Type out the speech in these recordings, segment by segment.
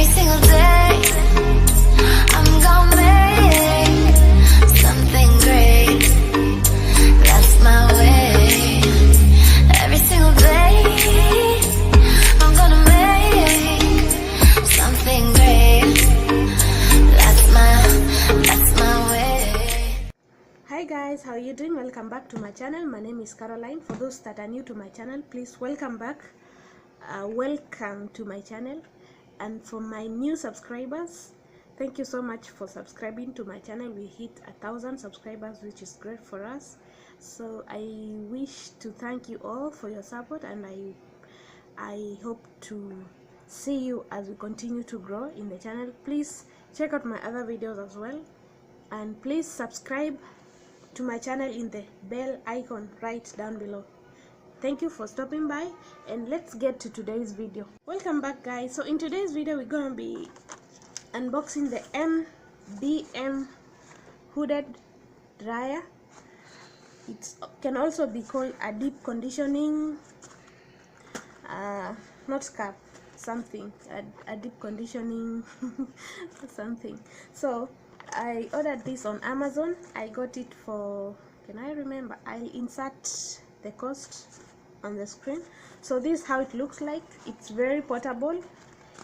every single day. I'm gonna make something great. That's my way. Every single day, I'm gonna make something great. That's my way. Hi guys, how are you doing? Welcome back to my channel. My name is Caroline. For those that are new to my channel, please welcome back. Welcome to my channel. And for my new subscribers, thank you so much for subscribing to my channel. We hit 1,000 subscribers, which is great for us. So I wish to thank you all for your support, and I hope to see you as we continue to grow in the channel. Please check out my other videos as well, and please subscribe to my channel in the bell icon right down below. Thank you for stopping by, and let's get to today's video. Welcome back guys. So in today's video we're gonna be unboxing the MBM hooded dryer. It can also be called a deep conditioning not scarf, something, a deep conditioning something. So I ordered this on Amazon. I got it for, can I remember, I'll insert the cost on the screen. So this is how it looks like. It's very portable.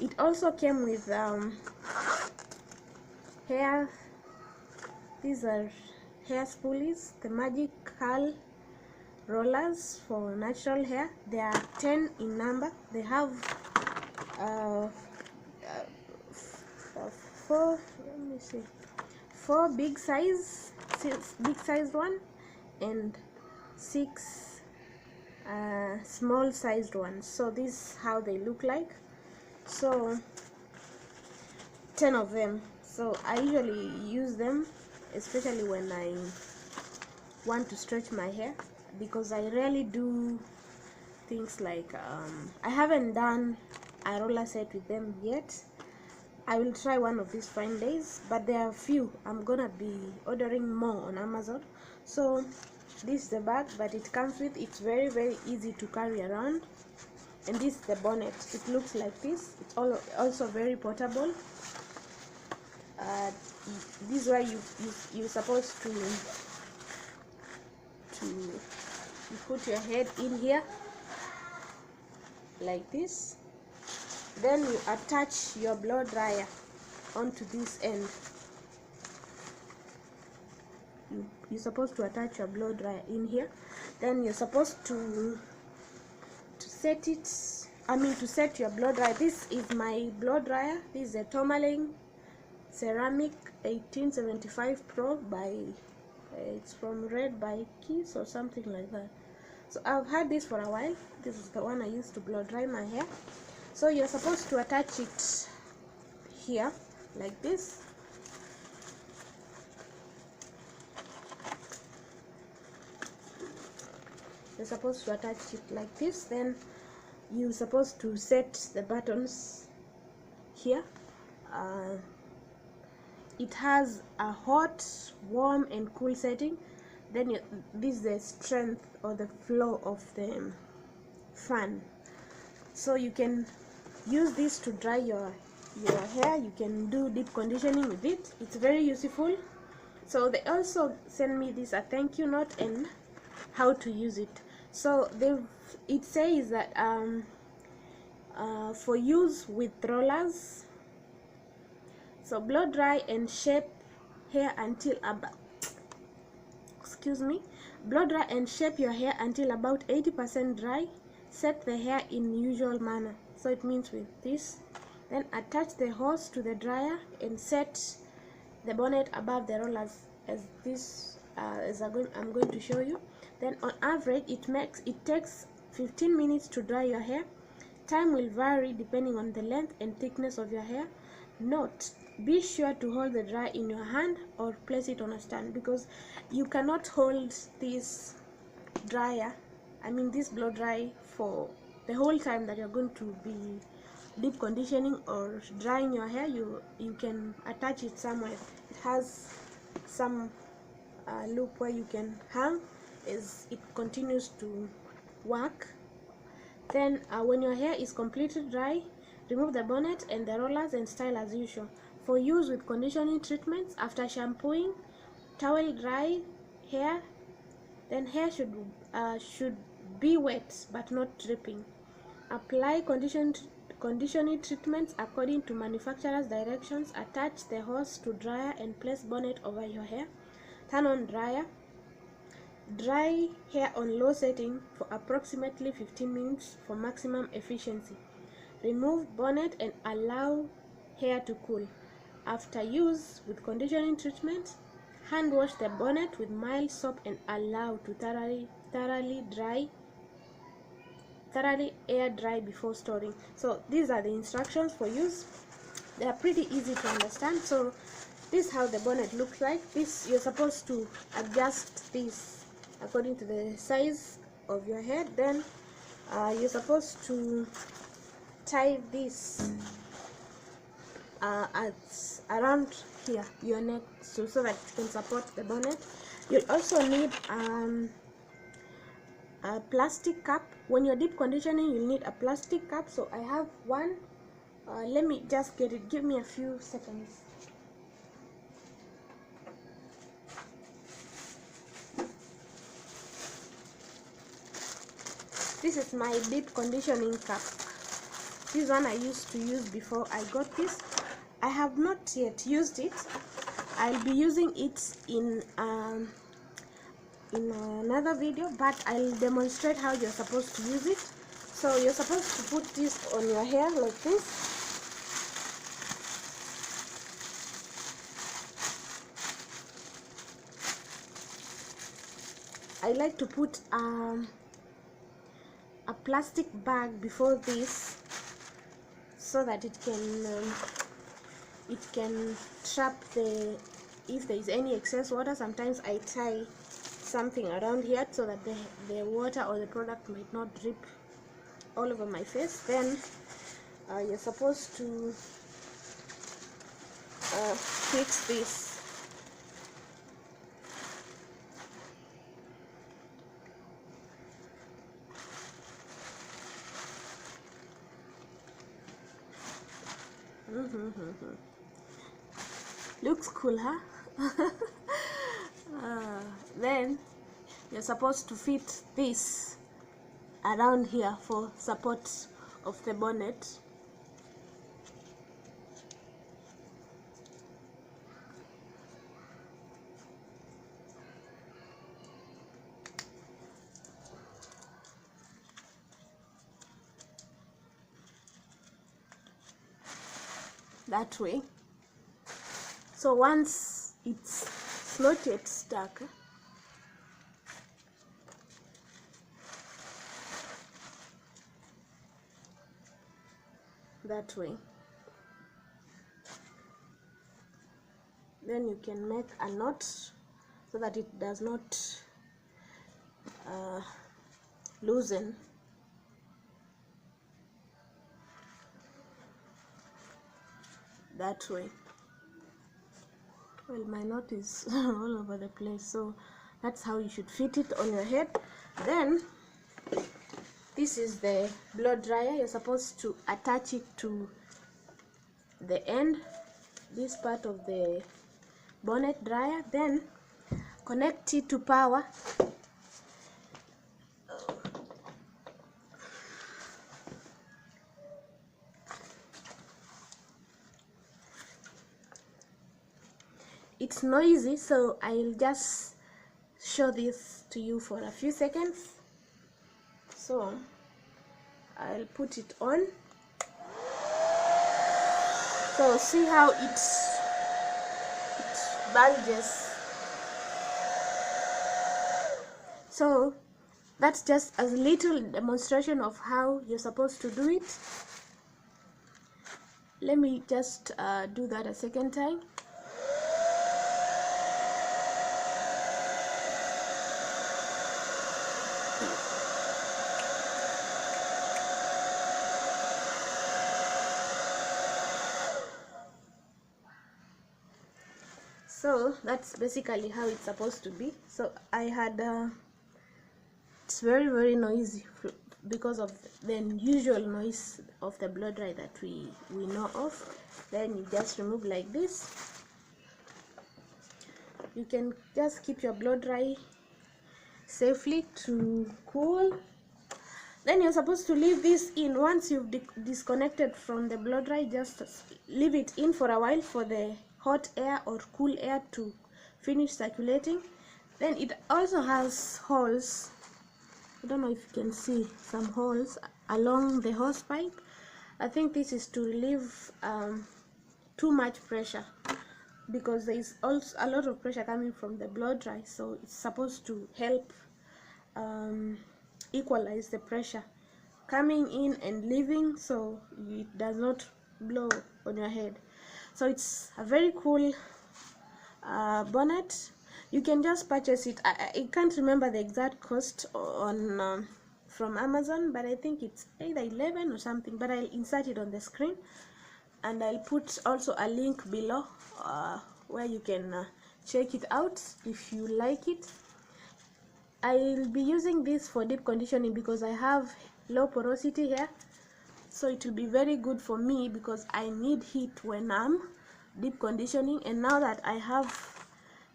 It also came with hair, these are hair spoolies, the magic curl rollers for natural hair. There are 10 in number. They have four big sized one and 6 small sized ones. So this is how they look like. So 10 of them. So I usually use them especially when I want to stretch my hair, because I rarely do things like I haven't done a roller set with them yet. I will try one of these fine days, but there are few. I'm gonna be ordering more on Amazon. So this is the bag that it comes with. It's very easy to carry around, and this is the bonnet. It looks like this. It's also very portable. This is why you're supposed to you put your head in here like this, then you attach your blow dryer onto this end. You're supposed to attach your blow dryer in here, then you're supposed to set it, to set your blow dryer. This is my blow dryer. This is a Tourmaline ceramic 1875 Pro by it's from Red by Kiss or something like that. So I've had this for a while. This is the one I used to blow dry my hair. So you're supposed to attach it here like this. You're supposed to attach it like this. Then you're supposed to set the buttons here. It has a hot, warm and cool setting. Then this is the strength or the flow of the fan. So you can use this to dry your hair. You can do deep conditioning with it. It's very useful. So they also send me this a thank you note and how to use it. So it says that for use with rollers, so blow dry and shape hair until about, blow dry and shape your hair until about 80% dry. Set the hair in usual manner. So it means with this. Then attach the hose to the dryer and set the bonnet above the rollers as this as I'm going to show you. Then on average it takes 15 minutes to dry your hair. Time will vary depending on the length and thickness of your hair. Note: be sure to hold the dryer in your hand or place it on a stand, because you cannot hold this dryer, this blow dry, for the whole time that you're going to be deep conditioning or drying your hair. You can attach it somewhere. It has some loop where you can hang as it continues to work. Then when your hair is completely dry, Remove the bonnet and the rollers and style as usual. For use with conditioning treatments, after shampooing, towel dry hair, then hair should be wet but not dripping. Apply conditioning treatments according to manufacturer's directions. Attach the hose to dryer and place bonnet over your hair. Turn on dryer. Dry hair on low setting for approximately 15 minutes for maximum efficiency. Remove bonnet and allow hair to cool. After use with conditioning treatment, hand wash the bonnet with mild soap and allow to thoroughly air dry before storing. So these are the instructions for use. They are pretty easy to understand. So this is how the bonnet looks like. This, you're supposed to adjust this according to the size of your head. Then you're supposed to tie this around here, your neck, so that it can support the bonnet. You'll also need a plastic cap. When you're deep conditioning, you'll need a plastic cap. So I have one. Let me just get it. Give me a few seconds. This is my deep conditioning cap. This one I used to use before I got this. I have not yet used it. I'll be using it in another video, but I'll demonstrate how you're supposed to use it. So you're supposed to put this on your hair like this. I like to put a plastic bag before this, so that it can trap if there is any excess water. Sometimes I tie something around here so that the water or the product might not drip all over my face. Then you're supposed to fix this. Looks cool, huh? Then you're supposed to fit this around here for support of the bonnet. That way. So once it's not yet stuck, that way, then you can make a knot so that it does not loosen. That way. Well, my knot is all over the place, so that's how you should fit it on your head. Then this is the blow dryer. You're supposed to attach it to the end, this part of the bonnet dryer, then connect it to power. It's noisy, so I'll just show this to you for a few seconds. So I'll put it on. So see how it bulges. So that's just a little demonstration of how you're supposed to do it. Let me just do that a second time. So that's basically how it's supposed to be. So I had it's very noisy because of the unusual noise of the blow dry that we know of. Then you just remove like this. You can just keep your blow dry safely to cool. Then you're supposed to leave this in. Once you've disconnected from the blow dry, just leave it in for a while for the hot air or cool air to finish circulating. Then it also has holes. I don't know if you can see some holes along the hose pipe. I think this is to relieve too much pressure, because there is also a lot of pressure coming from the blow dry, so it's supposed to help equalize the pressure coming in and leaving, so it does not blow on your head. So it's a very cool bonnet. You can just purchase it. I can't remember the exact cost on from Amazon, but I think it's either 11 or something, but I'll insert it on the screen, and I'll put also a link below where you can check it out if you like it. I'll be using this for deep conditioning because I have low porosity hair, so it will be very good for me because I need heat when I'm deep conditioning. And now that I have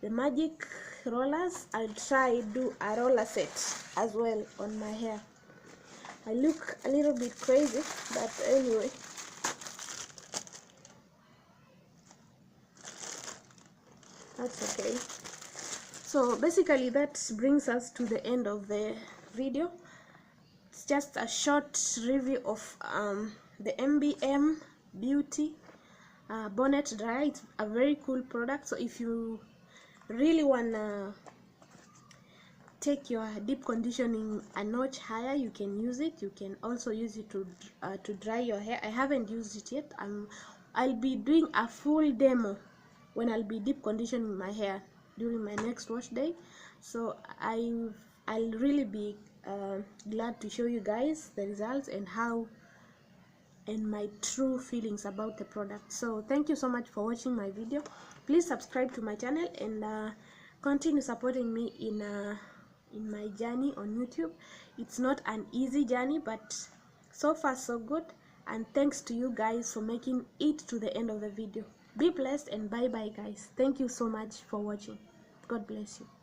the magic rollers, I'll try do a roller set as well on my hair. I look a little bit crazy, but anyway. That's okay. So basically that brings us to the end of the video. It's just a short review of the MBM Beauty bonnet dryer. It's a very cool product, so if you really wanna take your deep conditioning a notch higher, you can use it. You can also use it to dry your hair. I haven't used it yet. I'll be doing a full demo when I'll be deep conditioning my hair during my next wash day, so I'll really be glad to show you guys the results and my true feelings about the product. So thank you so much for watching my video. Please subscribe to my channel and continue supporting me in my journey on YouTube. It's not an easy journey, but so far so good, and thanks to you guys for making it to the end of the video. Be blessed and bye bye guys. Thank you so much for watching. God bless you.